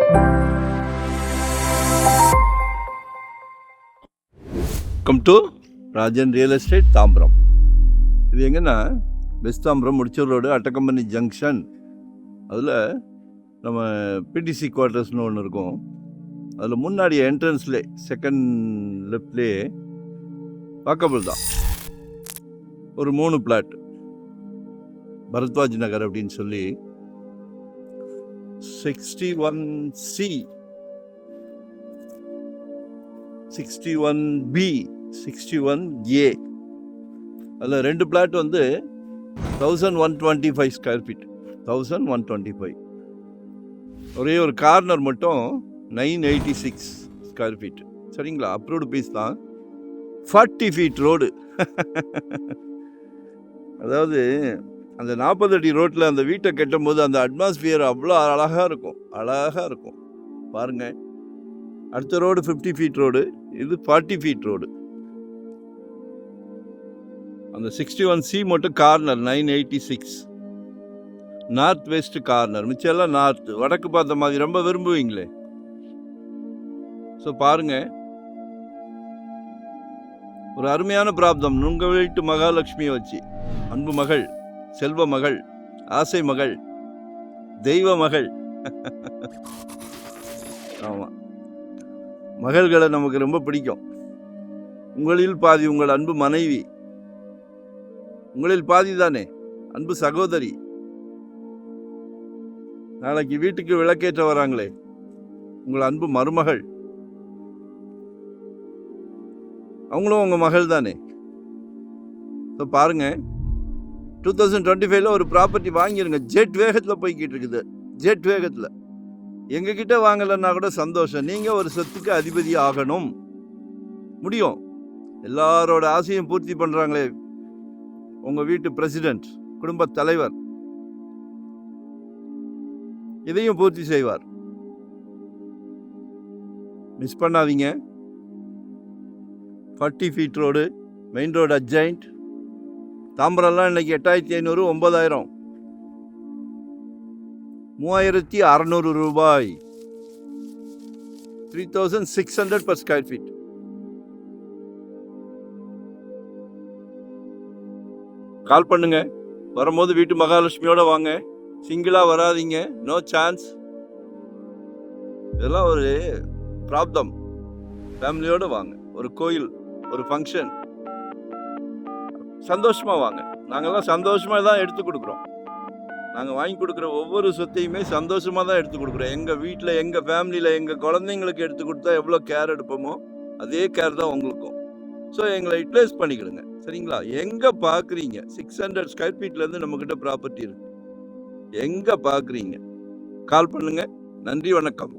Welcome to Rajan real estate Tambaram. இது எங்கன்னா west Tambaram Mudichur road அட்டக்கம்பனி ஜங்ஷன். அதில் நம்ம பிடிசி குவார்ட்டர்ஸ்னு ஒன்று இருக்கும். அதில் முன்னாடி என்ட்ரன்ஸ்லே செகண்ட் லெஃப்ட்லேயே வாக்கபிள் தான் ஒரு 3 பிளாட், பரத்வாஜ் நகர் அப்படின்னு சொல்லி 61C 61B 61A. அதில் 2 பிளாட் வந்து 1125 ஸ்கொயர் ஃபீட், 1125. ஒரே ஒரு கார்னர் மட்டும் 986 ஸ்கொயர் ஃபீட். சரிங்களா, அப்ரூவ்டு பீஸ் தான். 40 ஃபீட் ரோடு. அதாவது அந்த 40 அடி ரோட்டில் அந்த வீட்டை கட்டும் போது அந்த அட்மாஸ்பியர் அவ்வளோ அழகாக இருக்கும். பாருங்கள், அடுத்த ரோடு 50 ஃபீட் ரோடு, இது 40 ஃபீட் ரோடு. அந்த 61C மட்டும் கார்னர் 986, நார்த் வெஸ்ட் கார்னர், மிச்செல்லாம் நார்த், வடக்கு பார்த்த மாதிரி ரொம்ப விரும்புவீங்களே. ஸோ பாருங்க, ஒரு அருமையான பிராப்தம். உங்கள் வீட்டு மகாலட்சுமியை வச்சு, அன்பு மகள், செல்வ மகள், ஆசை மகள், தெய்வ மகள். ஆமாம், மகள்களை நமக்கு ரொம்ப பிடிக்கும். உங்களில் பாதி உங்கள் அன்பு மனைவி, உங்களில் பாதி தானே அன்பு சகோதரி. நாளைக்கு வீட்டுக்கு விளக்கேற்ற வராங்களே, உங்கள் அன்பு மருமகள், அவங்களும் உங்கள் மகள் தானே. ஸோ பாருங்க, 2025 ஒரு ப்ராப்பர்ட்டி வாங்கிடுங்க. ஜெட் வேகத்தில் போய்கிட்டு இருக்குது, ஜெட் வேகத்தில். எங்ககிட்ட வாங்கலைன்னா கூட சந்தோஷம். நீங்கள் ஒரு சொத்துக்கு அதிபதி ஆகணும், முடியும். எல்லாரோட ஆசையும் பூர்த்தி பண்ணுறாங்களே உங்கள் வீட்டு பிரசிடென்ட், குடும்ப தலைவர், இதையும் பூர்த்தி செய்வார். மிஸ் பண்ணாதீங்க. 40 feet road, main road adjoint. தாம்பரம்லாம் இன்னைக்கு 8500, 9000, 3600 ரூபாய், 3600 per ஸ்கொயர் ஃபீட். கால் பண்ணுங்க. வரும்போது வீட்டு மகாலட்சுமியோட வாங்க, சிங்கிளா வராதீங்க. No chance. இதெல்லாம் ஒரு பிராப்தம். ஃபேமிலியோட வாங்க. ஒரு கோயில், ஒரு ஃபங்க்ஷன், சந்தோஷமா வாங்க. நாங்கெல்லாம் சந்தோஷமா தான் எடுத்து கொடுக்குறோம். நாங்கள் வாங்கி கொடுக்குற ஒவ்வொரு சொத்தையுமே சந்தோஷமாக தான் எடுத்து கொடுக்குறோம். எங்கள் வீட்டில், எங்கள் ஃபேமிலியில், எங்கள் குழந்தைங்களுக்கு எடுத்து கொடுத்தா எவ்வளோ கேர் எடுப்போமோ அதே கேர் தான் உங்களுக்கும். ஸோ எங்களை யூட்டிலைஸ் பண்ணிக்கிடுங்க. சரிங்களா, எங்கே பார்க்குறீங்க? 600 ஸ்கொயர் ஃபீட்லேருந்து நம்மக்கிட்ட ப்ராப்பர்ட்டி இருக்குது. எங்கே பார்க்குறீங்க? கால் பண்ணுங்கள். நன்றி, வணக்கம்.